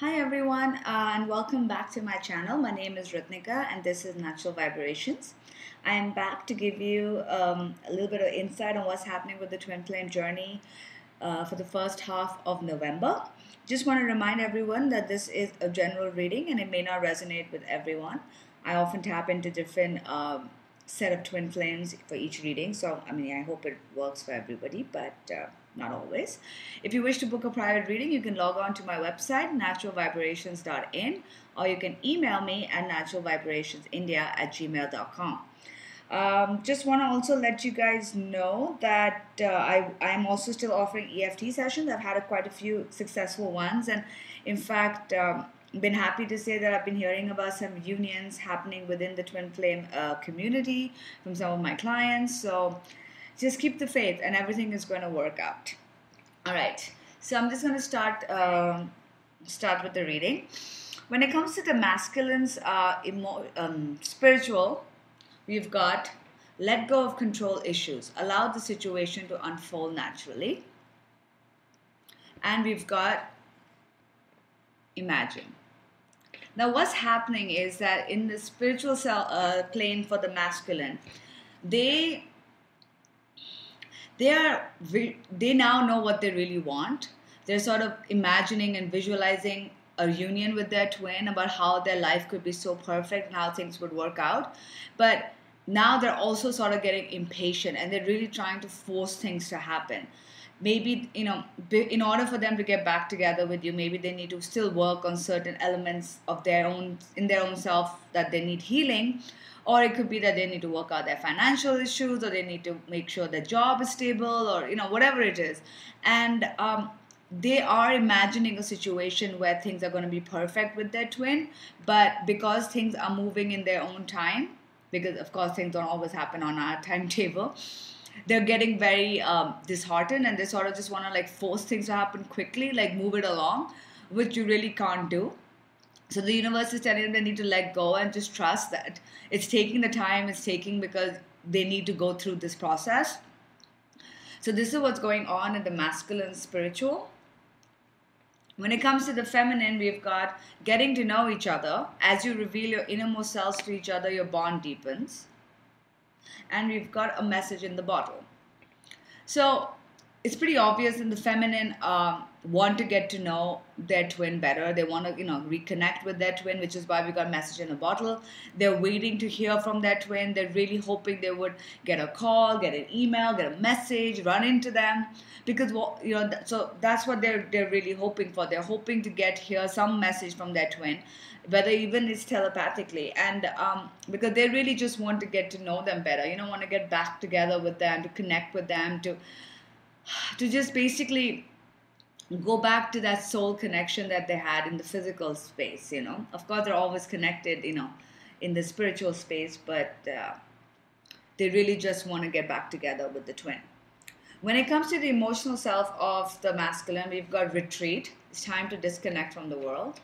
Hi everyone, and welcome back to my channel. My name is Ritnika and this is Natural Vibrations. I am back to give you a little bit of insight on what's happening with the twin flame journey for the first half of November. Just want to remind everyone that this is a general reading and it may not resonate with everyone. I often tap into different set of twin flames for each reading, so I hope it works for everybody, but not always. If you wish to book a private reading, you can log on to my website naturalvibrations.in, or you can email me at naturalvibrationsindia@gmail.com. Just want to also let you guys know that I'm also still offering EFT sessions. I've had quite a few successful ones, and in fact, been happy to say that I've been hearing about some unions happening within the twin flame community from some of my clients. So just keep the faith, and everything is going to work out. All right. So I'm just going to start with the reading. When it comes to the masculines, spiritual, we've got let go of control issues, allow the situation to unfold naturally, and we've got imagine. Now what's happening is that in the spiritual plane for the masculine, they now know what they really want. They're sort of imagining and visualizing a union with their twin, about how their life could be so perfect and how things would work out. But now they're also sort of getting impatient and they're really trying to force things to happen. Maybe, in order for them to get back together with you, maybe they need to still work on certain elements of their own self that they need healing. Or it could be that they need to work out their financial issues, or they need to make sure their job is stable, or whatever it is. And they are imagining a situation where things are going to be perfect with their twin, but because things are moving in their own time, because of course things don't always happen on our timetable, they're getting very disheartened, and they sort of just want to force things to happen quickly, move it along, which you really can't do. So the universe is telling them they need to let go and just trust that it's taking the time it's taking because they need to go through this process. So this is what's going on in the masculine spiritual. When it comes to the feminine, we've got getting to know each other. As you reveal your innermost selves to each other, your bond deepens. And we've got a message in the bottle. So it's pretty obvious that the feminine want to get to know their twin better. They want to, reconnect with their twin, which is why we got message in a bottle. They're waiting to hear from their twin. They're really hoping they would get a call, get an email, get a message, run into them, because so that's what they're really hoping for. They're hoping to hear some message from their twin, whether even it's telepathically, and because they really just want to get to know them better. Want to get back together with them, to connect with them, to just basically go back to that soul connection that they had in the physical space. Of course they're always connected in the spiritual space, but they really just want to get back together with the twin. When it comes to the emotional self of the masculine, we've got retreat. It's time to disconnect from the world.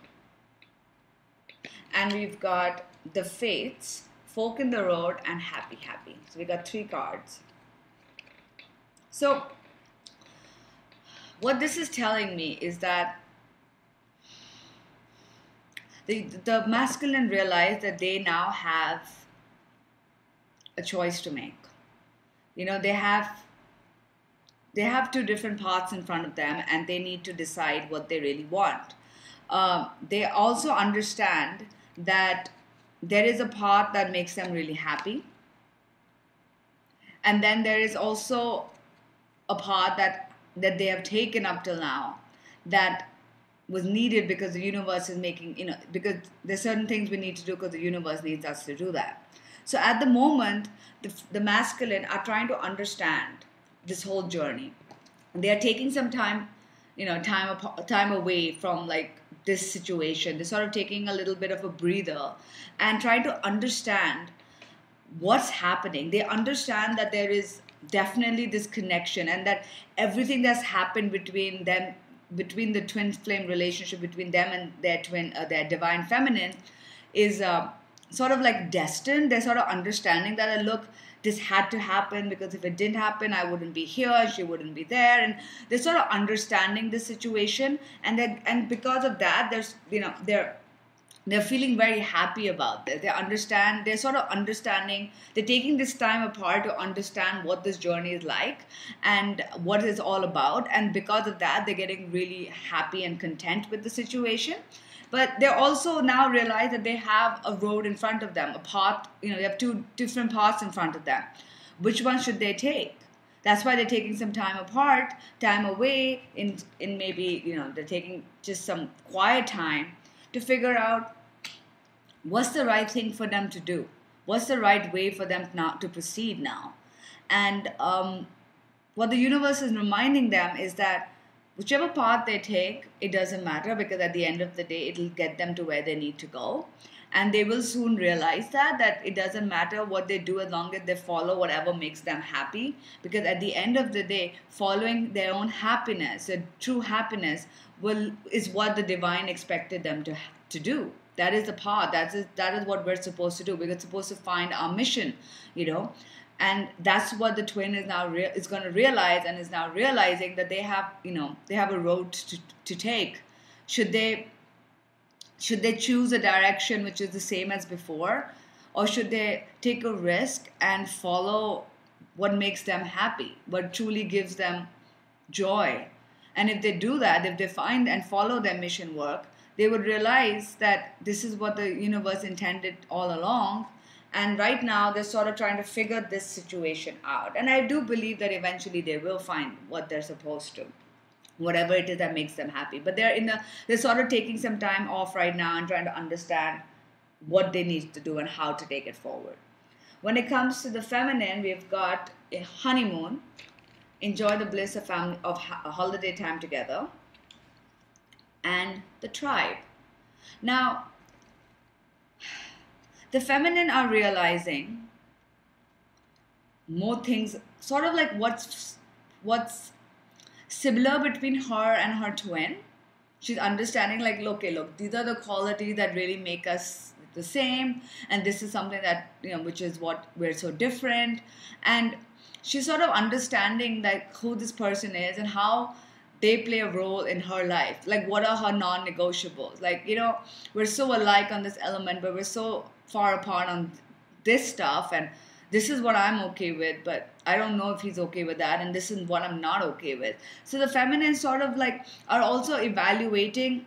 And we've got the fates, fork in the road, and happy. So we got 3 cards. So what this is telling me is that the masculine realize that they now have a choice to make. They have 2 different paths in front of them, and they need to decide what they really want. They also understand that there is a path that makes them really happy, and then there is also a path that they have taken up till now that was needed because the universe is making, because there's certain things we need to do because the universe needs us to do that. So at the moment, the masculine are trying to understand this whole journey. And they are taking some time, time away from this situation. They're sort of taking a little bit of a breather and trying to understand what's happening. They understand that there is definitely this connection, and that everything that's happened between them, between the twin flame relationship between them and their twin, their divine feminine, is sort of destined. They're sort of understanding that, look, this had to happen, because if it didn't happen, I wouldn't be here, she wouldn't be there. And they're sort of understanding the situation, and because of that, there's, they're feeling very happy about this. They're sort of understanding, they're taking this time apart to understand what this journey is like and what it's all about. And because of that, they're getting really happy and content with the situation. But they also now realize that they have a road in front of them, a path, they have two different paths in front of them. Which one should they take? That's why they're taking some time apart, time away, in maybe, they're taking just some quiet time to figure out what's the right thing for them to do. What's the right way for them now to proceed now? And what the universe is reminding them is that whichever path they take, it doesn't matter, because at the end of the day, it'll get them to where they need to go. And they will soon realize that it doesn't matter what they do as long as they follow whatever makes them happy. Because at the end of the day, following their own happiness, their true happiness, is what the divine expected them to do. That is the path. That is what we're supposed to do. We're supposed to find our mission, and that's what the twin is now is going to realize, and is now realizing that they have a road to take. Should they choose a direction which is the same as before, or should they take a risk and follow what makes them happy, what truly gives them joy? And if they do that, if they find and follow their mission work, they would realize that this is what the universe intended all along. And right now, they're sort of trying to figure this situation out. And I do believe that eventually they will find what they're supposed to, whatever it is that makes them happy. But they're sort of taking some time off right now and trying to understand what they need to do and how to take it forward. When it comes to the feminine, we've got a honeymoon, enjoy the bliss of a holiday time together, and the tribe. Now, the feminine are realizing more things, sort of like what's similar between her and her twin. She's understanding, like, okay, look, these are the qualities that really make us the same, and this is something that, which is what we're so different. And she's sort of understanding, like, who this person is and how they play a role in her life. Like, what are her non-negotiables? Like, we're so alike on this element, but we're so far apart on this stuff. And this is what I'm okay with, but I don't know if he's okay with that. And this is what I'm not okay with. So the feminine sort of like are also evaluating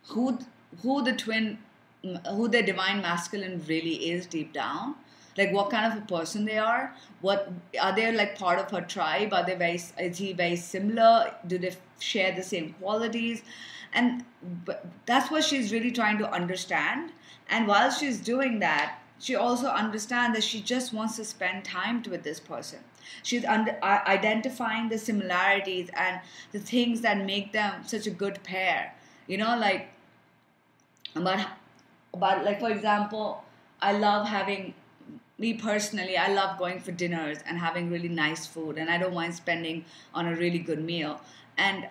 who the twin, who the divine masculine really is deep down. Like, what kind of a person they are. What are they, like, part of her tribe? Is he very similar? Do they share the same qualities? And that's what she's really trying to understand. And while she's doing that, she also understands that she just wants to spend time with this person. She's identifying the similarities and the things that make them such a good pair. Like, about like, for example, me personally, I love going for dinners and having really nice food, and I don't mind spending on a really good meal. And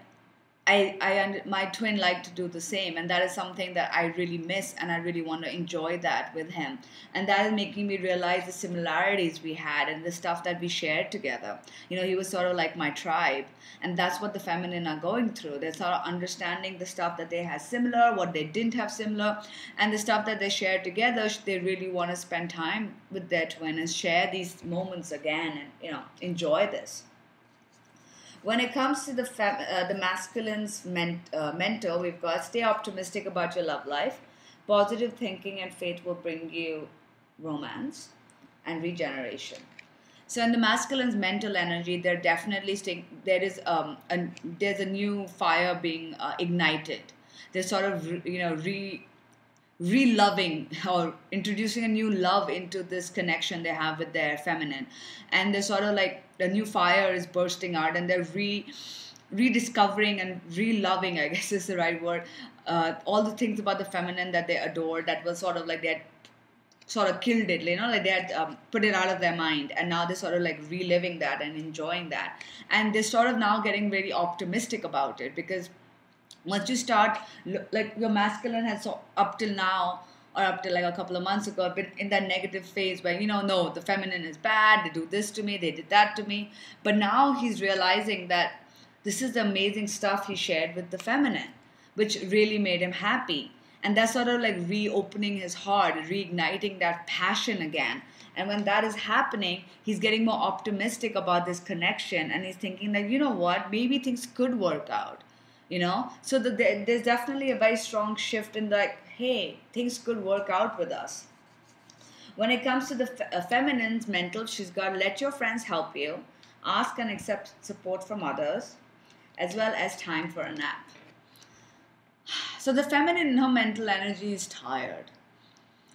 my twin liked to do the same, and that is something that I really miss, and I really want to enjoy that with him. And that is making me realize the similarities we had and the stuff that we shared together. He was sort of like my tribe, and that's what the feminine are going through. They're sort of understanding the stuff that they had similar, what they didn't have similar, and the stuff that they shared together. They really want to spend time with their twin and share these moments again, and enjoy this. When it comes to the masculine's mentor, we've got stay optimistic about your love life. Positive thinking and faith will bring you romance and regeneration. So in the masculine's mental energy, they're definitely there's a new fire being ignited. They're sort of re-loving or introducing a new love into this connection they have with their feminine. And they're sort of like the new fire is bursting out, and they're rediscovering and re-loving, I guess is the right word, all the things about the feminine that they adore, that was sort of like they had sort of killed it, like they had put it out of their mind, and now they're sort of like reliving that and enjoying that. And they're sort of now getting very optimistic about it, because once you start, like, your masculine has up till now or up to like a couple of months ago, I've been in that negative phase where, no, the feminine is bad, they do this to me, they did that to me. But now he's realizing that this is the amazing stuff he shared with the feminine, which really made him happy. And that's sort of like reopening his heart, reigniting that passion again. And when that is happening, he's getting more optimistic about this connection. And he's thinking that, you know what, maybe things could work out, So there's definitely a very strong shift in like, hey, things could work out with us. When it comes to the feminine's mental, she's got let your friends help you, ask and accept support from others, as well as time for a nap. So the feminine in her mental energy is tired.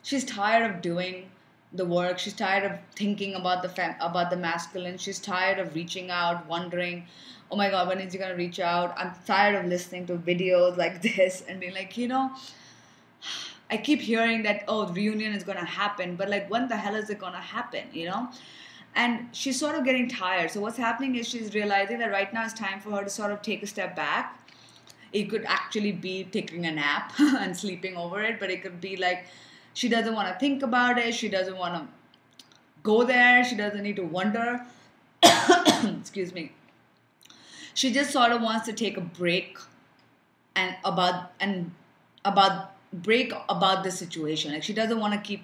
She's tired of doing the work. She's tired of thinking about the masculine. She's tired of reaching out, wondering, oh my God, when is he going to reach out? I'm tired of listening to videos like this and being like, I keep hearing that, oh, reunion is going to happen, but like, when the hell is it going to happen, And she's sort of getting tired. So what's happening is she's realizing that right now it's time for her to sort of take a step back. It could actually be taking a nap and sleeping over it, but it could be like she doesn't want to think about it. She doesn't want to go there. She doesn't need to wonder. Excuse me. She just sort of wants to take a break about the situation. Like she doesn't want to keep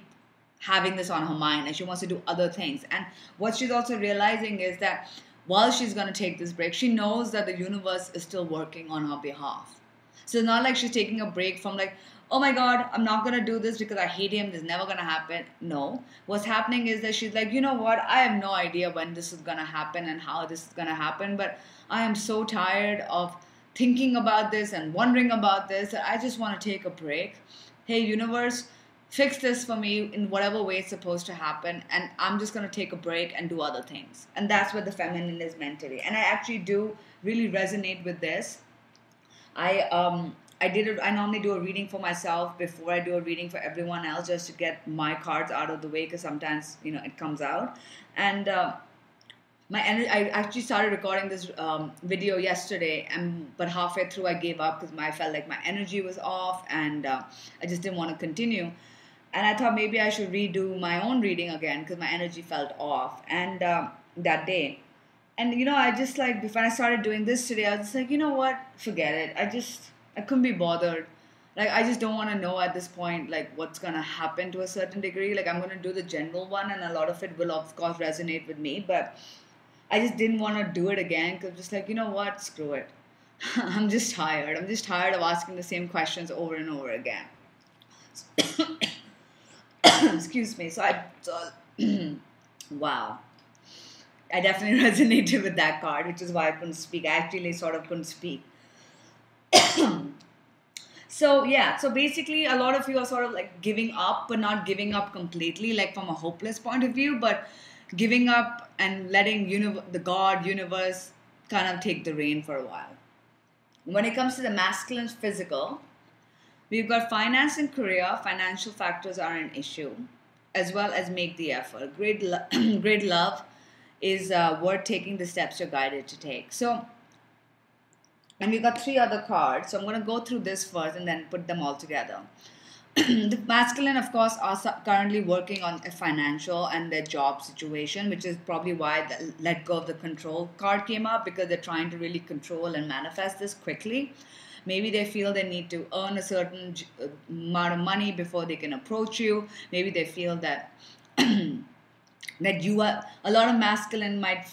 having this on her mind, and she wants to do other things. And what she's also realizing is that while she's going to take this break, she knows that the universe is still working on her behalf. So it's not like she's taking a break from like, oh my God, I'm not going to do this because I hate him, this is never going to happen. No. What's happening is that she's like, you know what, I have no idea when this is going to happen and how this is going to happen, but I am so tired of thinking about this and wondering about this that I just want to take a break. Hey, universe, fix this for me in whatever way it's supposed to happen, and I'm just going to take a break and do other things. And that's what the feminine is mentally. And I actually do really resonate with this. I normally do a reading for myself before I do a reading for everyone else, just to get my cards out of the way, because sometimes it comes out. And my energy, I actually started recording this video yesterday, but halfway through I gave up because I felt like my energy was off, and I just didn't want to continue. And I thought maybe I should redo my own reading again because my energy felt off. And that day, and I just like, before I started doing this today, I was just like, you know what, forget it. I couldn't be bothered. Like, I just don't want to know at this point, like, what's going to happen to a certain degree. Like, I'm going to do the general one, and a lot of it will, of course, resonate with me. But I just didn't want to do it again because just like, you know what, screw it. I'm just tired. I'm just tired of asking the same questions over and over again. Excuse me. Wow. I definitely resonated with that card, which is why I couldn't speak. I actually sort of couldn't speak. So basically a lot of you are sort of like giving up, but not giving up completely, like from a hopeless point of view, but giving up and letting the God, universe kind of take the reign for a while. When it comes to the masculine physical, we've got finance and career. Financial factors are an issue, as well as make the effort. Great love is worth taking the steps you're guided to take. So, and we've got 3 other cards. So I'm going to go through this first and then put them all together. The masculine, of course, are currently working on a financial and their job situation, which is probably why the let go of the control card came up, because they're trying to really control and manifest this quickly. Maybe they feel they need to earn a certain amount of money before they can approach you. Maybe they feel that that you are, a lot of masculine might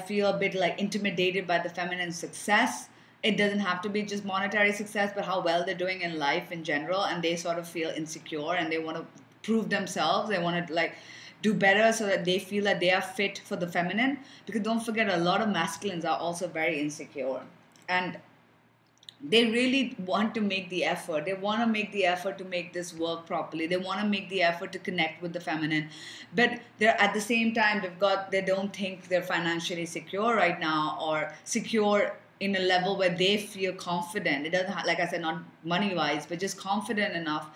feel a bit like intimidated by the feminine success. It doesn't have to be just monetary success, but how well they're doing in life in general, and they sort of feel insecure and they want to prove themselves. They want to like do better so that they feel that they are fit for the feminine. Because don't forget, a lot of masculines are also very insecure, and they really want to make the effort. They want to make the effort to make this work properly. They want to make the effort to connect with the feminine. But they're at the same time, they don't think they're financially secure right now, or secure in a level where they feel confident. It doesn't, like I said, not money-wise, but just confident enough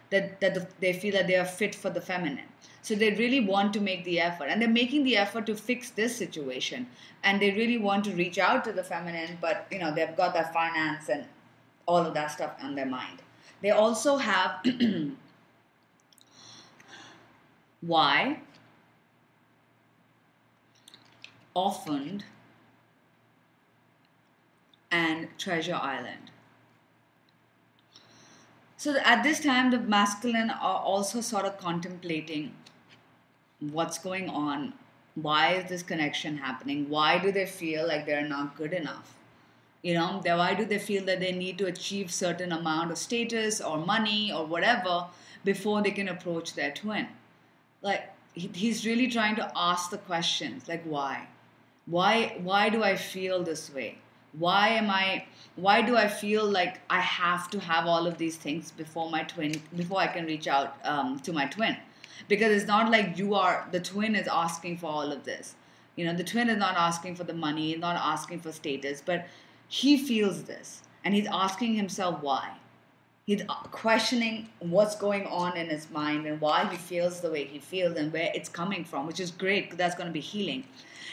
that they feel that they are fit for the feminine. So they really want to make the effort, and they're making the effort to fix this situation, and they really want to reach out to the feminine, but they've got that finance and all of that stuff on their mind. They also have Why? Orphaned and Treasure Island. So at this time, the masculine are also sort of contemplating what's going on. Why is this connection happening? Why do they feel like they're not good enough? Why do they feel that they need to achieve certain amount of status or money or whatever before they can approach their twin? Like he's really trying to ask the questions, like why do I feel this way? Why do I feel like I have to have all of these things before I can reach out to my twin? Because it's not like the twin is asking for all of this. The twin is not asking for the money, not asking for status, but he feels this and he's asking himself why. He's questioning what's going on in his mind and why he feels the way he feels and where it's coming from, which is great because that's going to be healing.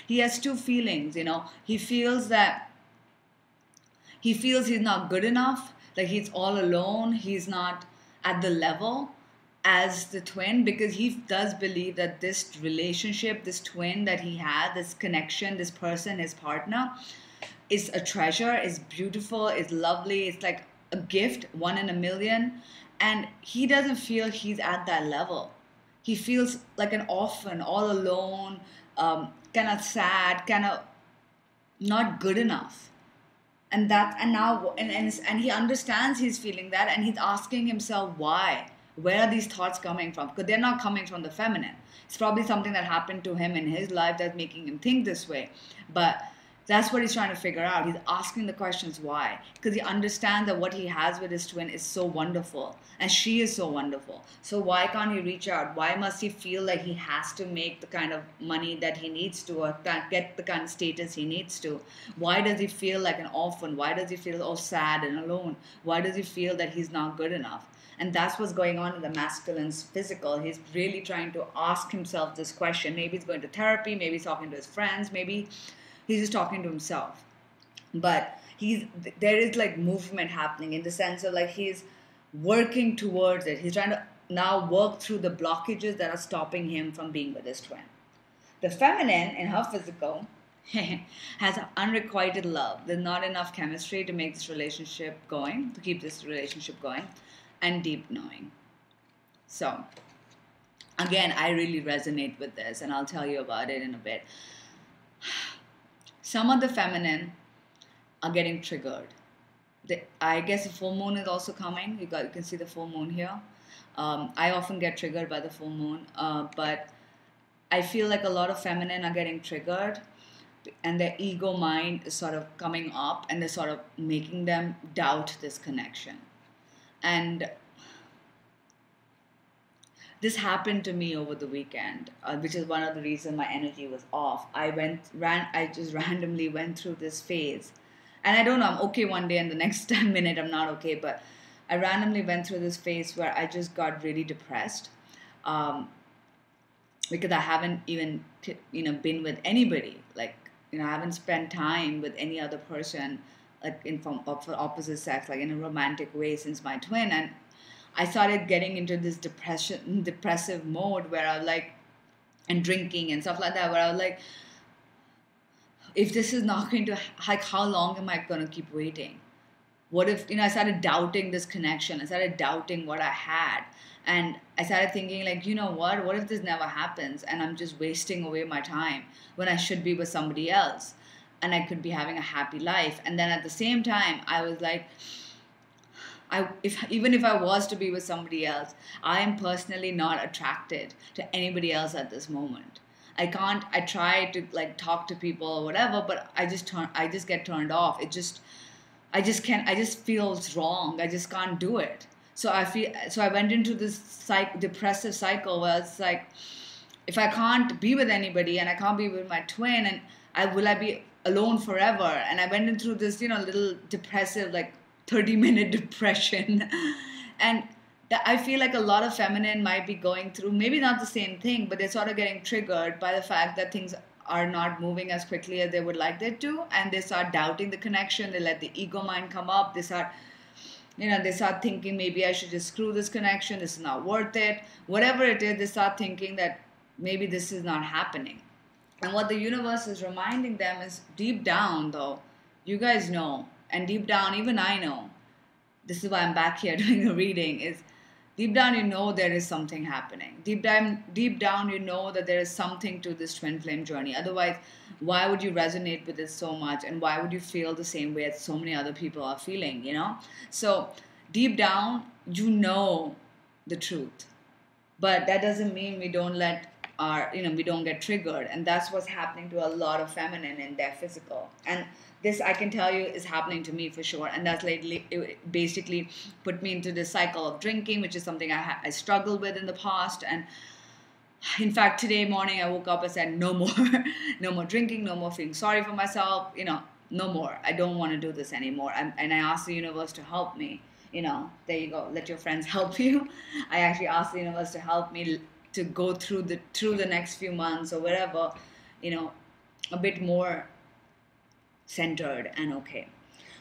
He has two feelings, He feels he's not good enough, like he's all alone, he's not at the level as the twin, because he does believe that this relationship, this twin that he had, this connection, this person, his partner, is a treasure, is beautiful, is lovely, it's like a gift, one in a million, and he doesn't feel he's at that level. He feels like an orphan, all alone, kind of sad, kind of not good enough. And he understands he's feeling that, and he's asking himself why. Where are these thoughts coming from? Because they're not coming from the feminine. It's probably something that happened to him in his life that's making him think this way. But that's what he's trying to figure out. He's asking the questions why. Because he understands that what he has with his twin is so wonderful. And she is so wonderful. So why can't he reach out? Why must he feel like he has to make the kind of money that he needs to, or get the kind of status he needs to? Why does he feel like an orphan? Why does he feel all sad and alone? Why does he feel that he's not good enough? And that's what's going on in the masculine's physical. He's really trying to ask himself this question. Maybe he's going to therapy. Maybe he's talking to his friends. Maybe he's just talking to himself. But there is like movement happening in the sense of like he's working towards it. He's trying to now work through the blockages that are stopping him from being with his twin. The feminine in her physical has unrequited love. There's not enough chemistry to make this relationship going, to keep this relationship going, and deep knowing. So, again, I really resonate with this, and I'll tell you about it in a bit. Some of the feminine are getting triggered. I guess the full moon is also coming. You can see the full moon here. I often get triggered by the full moon, but I feel like a lot of feminine are getting triggered, and their ego mind is sort of coming up, and they're sort of making them doubt this connection. And this happened to me over the weekend, which is one of the reasons my energy was off. I just randomly went through this phase. And I don't know, I'm okay one day and the next minute I'm not okay. But I randomly went through this phase where I just got really depressed. Because I haven't even, been with anybody. Like, I haven't spent time with any other person, like of opposite sex, like in a romantic way since my twin. And I started getting into this depressive mode where I was like, and drinking and stuff like that, where I was like, if this is not going to, like, how long am I going to keep waiting? What if, I started doubting this connection. I started doubting what I had. And I started thinking, like, what if this never happens and I'm just wasting away my time when I should be with somebody else and I could be having a happy life? And then at the same time, I was like, even if I was to be with somebody else, I am personally not attracted to anybody else at this moment. I try to like talk to people or whatever, but I just get turned off. I just feel wrong. I just can't do it. So I went into this depressive cycle where it's like, if I can't be with anybody and I can't be with my twin, and will I be alone forever? And I went into this, little depressive, like 30-minute depression. And I feel like a lot of feminine might be going through, maybe not the same thing, but they're sort of getting triggered by the fact that things are not moving as quickly as they would like them to, and they start doubting the connection. They let the ego mind come up. They start They start thinking maybe I should just screw this connection, this is not worth it. Whatever it is, they start thinking that maybe this is not happening. And what the universe is reminding them is, deep down though, you guys know, and deep down even I know, this is why I'm back here doing a reading, is deep down you know there is something happening. Deep down you know that there is something to this twin flame journey. Otherwise, why would you resonate with it so much, and why would you feel the same way as so many other people are feeling? So deep down you know the truth, but that doesn't mean we don't let we don't get triggered. And that's what's happening to a lot of feminine in their physical. And this, I can tell you, is happening to me for sure. And that's lately, it basically put me into this cycle of drinking, which is something I struggled with in the past. And in fact, today morning I woke up and said, no more, no more drinking, no more feeling sorry for myself, no more. I don't want to do this anymore. And I asked the universe to help me. There you go. Let your friends help you. I actually asked the universe to help me to go through the next few months or whatever, a bit more centered and okay.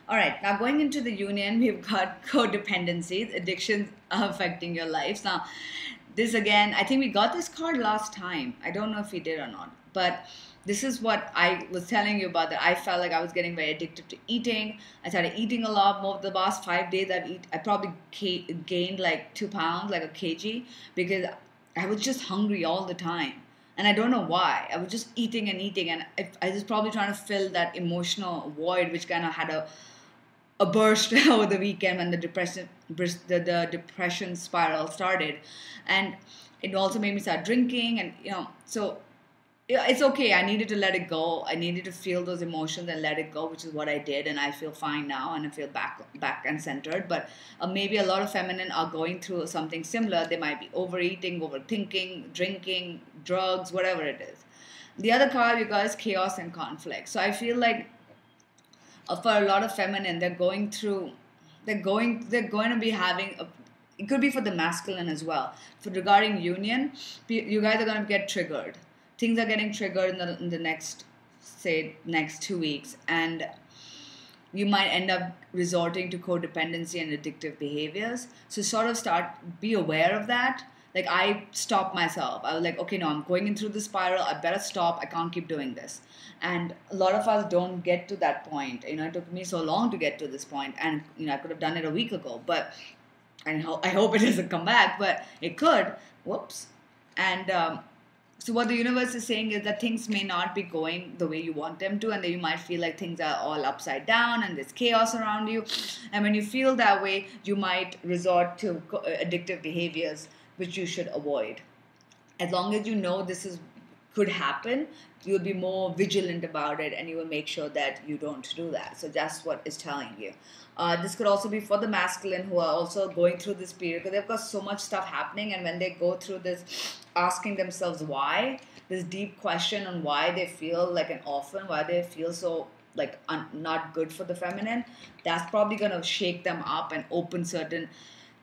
All right, now going into the union, we've got codependencies, addictions affecting your lives. Now, this again, I think we got this card last time. I don't know if we did or not, but this is what I was telling you about, that I felt like I was getting very addicted to eating. I started eating a lot more. The last 5 days I probably gained like 2 pounds, like a kg, because I was just hungry all the time. And I don't know why. I was just eating and eating. And I was probably trying to fill that emotional void, which kind of had a burst over the weekend when the depression spiral started. And it also made me start drinking. And, so it's okay. I needed to let it go. I needed to feel those emotions and let it go, which is what I did. And I feel fine now, and I feel back and centered. But maybe a lot of feminine are going through something similar. They might be overeating, overthinking, drinking, drugs, whatever it is. The other card you got is chaos and conflict. So I feel like for a lot of feminine, they're going to be having it could be for the masculine as well. For regarding union, you guys are going to get triggered. Things are getting triggered in the next 2 weeks, and you might end up resorting to codependency and addictive behaviors. So sort of be aware of that. Like, I stopped myself. I was like, okay, no, I'm going in through the spiral. I better stop. I can't keep doing this. And a lot of us don't get to that point. It took me so long to get to this point, and I could have done it a week ago, but I hope it doesn't come back, but it could. Whoops. And so what the universe is saying is that things may not be going the way you want them to, and that you might feel like things are all upside down and there's chaos around you. And when you feel that way, you might resort to addictive behaviors, which you should avoid. As long as you know this could happen, you'll be more vigilant about it, and you will make sure that you don't do that. So that's what it's telling you. This could also be for the masculine, who are also going through this period, because they've got so much stuff happening, and when they go through this, asking themselves why, this deep question on why they feel like an orphan, why they feel so like not good for the feminine, that's probably going to shake them up and open certain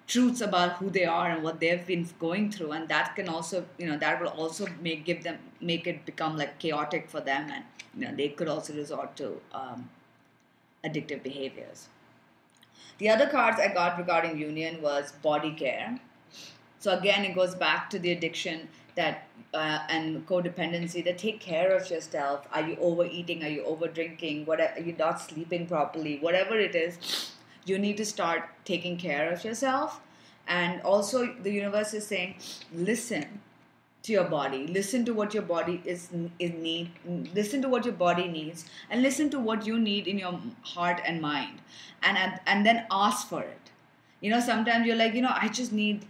truths about who they are and what they've been going through. And that can also, that will also make it become like chaotic for them, and they could also resort to addictive behaviors. The other cards I got regarding union was body care. So again, it goes back to the addiction that and codependency, that take care of yourself. Are you overeating? Are you over drinking? Are you not sleeping properly? Whatever it is, you need to start taking care of yourself. And also the universe is saying, listen to your body. Listen to what your body listen to what your body needs, and listen to what you need in your heart and mind, and then ask for it. Sometimes you're like, I just need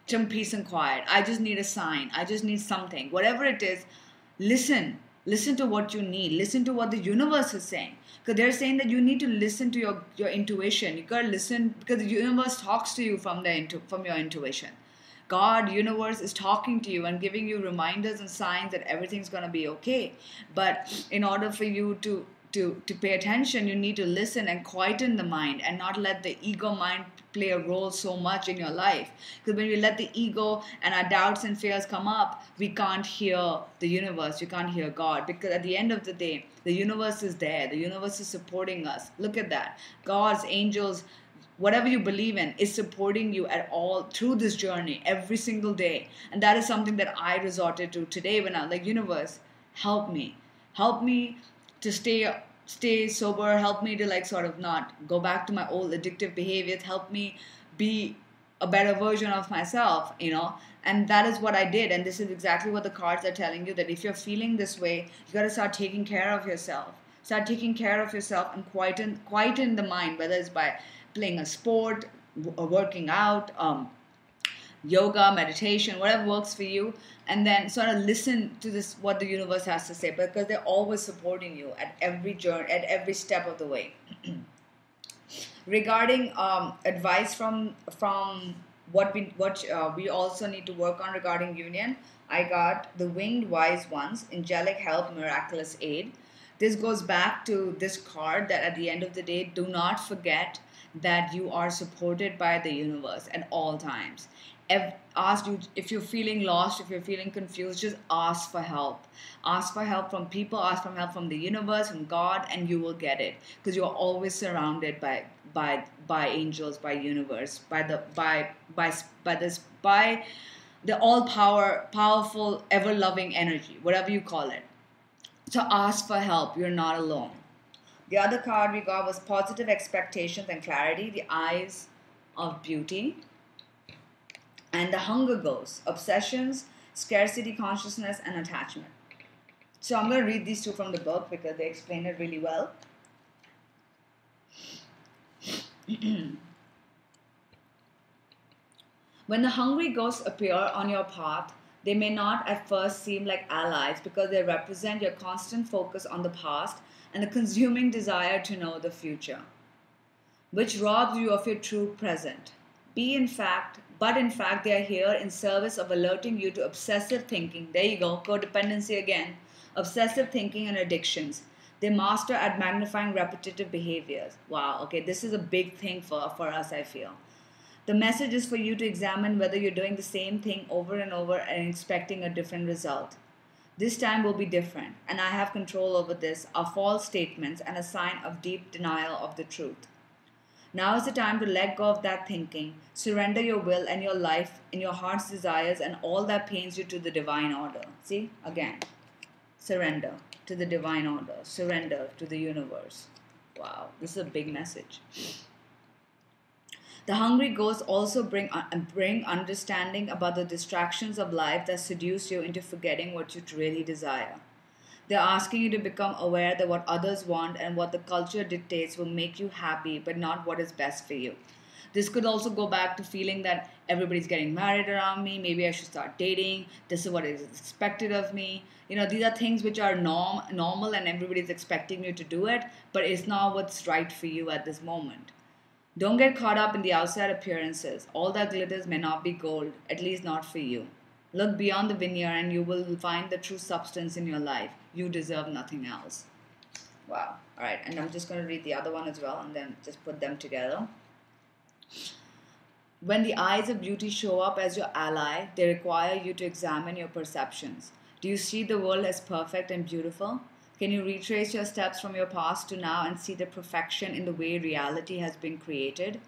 some peace and quiet. I just need a sign. I just need something. Whatever it is, listen to what you need. Listen to what the universe is saying, because they're saying that you need to listen to your intuition. You gotta listen, because the universe talks to you from your intuition. God, universe is talking to you and giving you reminders and signs that everything's going to be okay. But in order for you to pay attention, you need to listen and quieten the mind, and not let the ego mind play a role so much in your life. Because when we let the ego and our doubts and fears come up, we can't hear the universe, we can't hear God. Because at the end of the day, the universe is there. The universe is supporting us. Look at that. God's angels whatever you believe in is supporting you at all through this journey every single day. And that is something that I resorted to today when I like, universe, help me to stay sober, help me to like sort of not go back to my old addictive behaviors, help me be a better version of myself, and that is what I did. And this is exactly what the cards are telling you, that if you're feeling this way, you got to start taking care of yourself. Start taking care of yourself and quieten the mind, whether it's by playing a sport, working out, yoga, meditation, whatever works for you, and then sort of listen to this, what the universe has to say, because they're always supporting you at every journey, at every step of the way. Regarding advice from what we also need to work on regarding union, I got the winged wise ones, angelic help, miraculous aid. This goes back to this card that at the end of the day, do not forget that you are supported by the universe at all times. Ask you, if you're feeling lost, if you're feeling confused, just ask for help. Ask for help from people, ask for help from the universe, from God, and you will get it, because you're always surrounded by angels, by universe, by the powerful, ever loving energy, whatever you call it. So ask for help. You're not alone. The other card we got was positive expectations and clarity, the eyes of beauty. And the hunger ghost, obsessions, scarcity consciousness, and attachment. So I'm going to read these two from the book because they explain it really well. When the hungry ghosts appear on your path, they may not at first seem like allies because they represent your constant focus on the past and the consuming desire to know the future, which robs you of your true present. But in fact, they are here in service of alerting you to obsessive thinking. There you go, codependency again. Obsessive thinking and addictions. They master at magnifying repetitive behaviors. Wow, okay, this is a big thing for us, I feel. The message is for you to examine whether you're doing the same thing over and over and expecting a different result. This time will be different, and I have control over this, are false statements and a sign of deep denial of the truth. Now is the time to let go of that thinking, surrender your will and your life and your heart's desires and all that pains you to the divine order. See, again, surrender to the divine order, surrender to the universe. Wow, this is a big message. The hungry ghosts also bring understanding about the distractions of life that seduce you into forgetting what you really desire. They're asking you to become aware that what others want and what the culture dictates will make you happy, but not what is best for you. This could also go back to feeling that everybody's getting married around me. Maybe I should start dating. This is what is expected of me. These are things which are normal and everybody's expecting you to do it, but it's not what's right for you at this moment. Don't get caught up in the outside appearances. All that glitters may not be gold, at least not for you. Look beyond the veneer and you will find the true substance in your life. You deserve nothing else. Wow. All right. And I'm just going to read the other one as well and then just put them together. When the eyes of beauty show up as your ally, they require you to examine your perceptions. Do you see the world as perfect and beautiful? Can you retrace your steps from your past to now and see the perfection in the way reality has been created?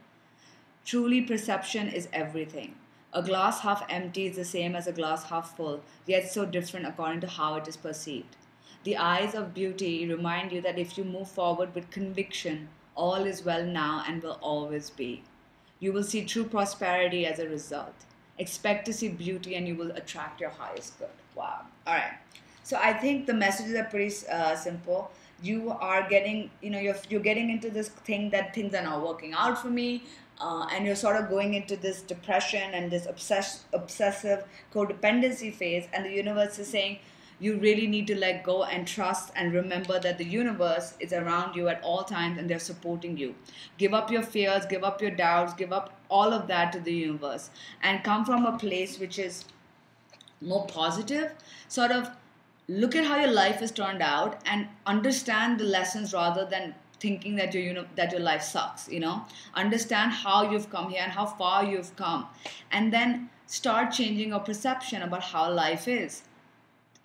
Truly, perception is everything. A glass half empty is the same as a glass half full, yet so different according to how it is perceived. The eyes of beauty remind you that if you move forward with conviction, all is well now and will always be. You will see true prosperity as a result. Expect to see beauty and you will attract your highest good. Wow. All right. So I think the messages are pretty simple. You are getting, you're getting into this thing that things are not working out for me. And you're sort of going into this depression and this obsessive codependency phase, and the universe is saying you really need to let go and trust and remember that the universe is around you at all times and they're supporting you. Give up your fears, give up your doubts, give up all of that to the universe and come from a place which is more positive. Sort of look at how your life has turned out and understand the lessons rather than thinking that that your life sucks. Understand how you've come here and how far you've come, and then start changing your perception about how life is.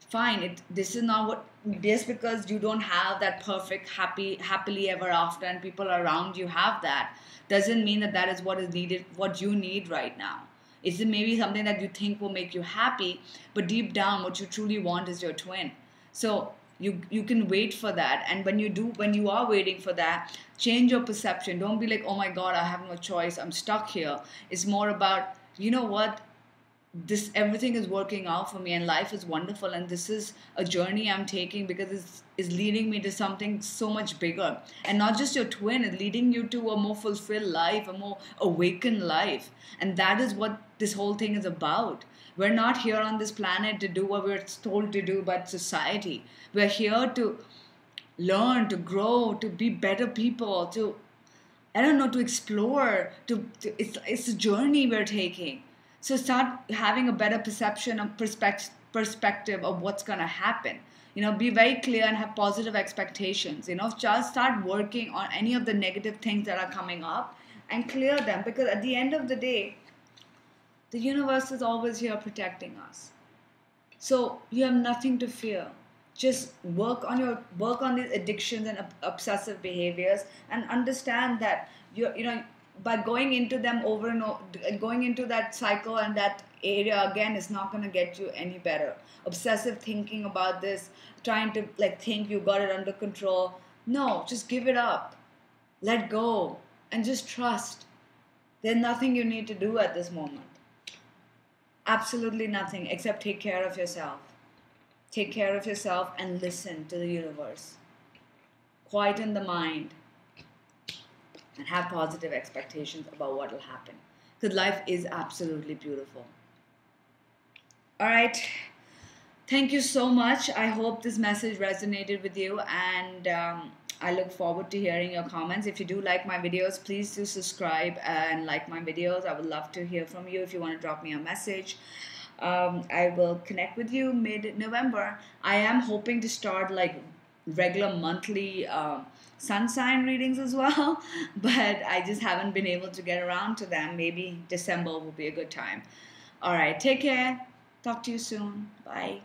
Fine, this is not what just because you don't have that perfect happily ever after and people around you have that, doesn't mean that that is what is needed, what you need right now. It's maybe something that you think will make you happy, but deep down what you truly want is your twin. So you can wait for that, and when you are waiting for that, change your perception. Don't be like, oh my god, I have no choice, I'm stuck here. It's more about, you know what, this everything is working out for me and life is wonderful, and this is a journey I'm taking because it's leading me to something so much bigger. And not just your twin, it's leading you to a more fulfilled life, a more awakened life. And that is what this whole thing is about. We're not here on this planet to do what we're told to do by society. We're here to learn, to grow, to be better people, to, I don't know, to explore, it's a journey we're taking. So start having a better perception of perspective of what's going to happen. Be very clear and have positive expectations. Just start working on any of the negative things that are coming up and clear them, because at the end of the day, the universe is always here protecting us. So you have nothing to fear. Just work on these addictions and obsessive behaviors, and understand that by going into them over and over, going into that cycle and that area again is not going to get you any better. Obsessive thinking about this, trying to think you got it under control. No, just give it up. Let go and just trust. There's nothing you need to do at this moment. Absolutely nothing except take care of yourself. Take care of yourself and listen to the universe. Quieten the mind and have positive expectations about what will happen. Because life is absolutely beautiful. All right. Thank you so much. I hope this message resonated with you, and I look forward to hearing your comments. If you do like my videos, please do subscribe and like my videos. I would love to hear from you if you want to drop me a message. I will connect with you mid-November. I am hoping to start regular monthly sun sign readings as well, but I just haven't been able to get around to them. Maybe December will be a good time. All right, take care. Talk to you soon. Bye.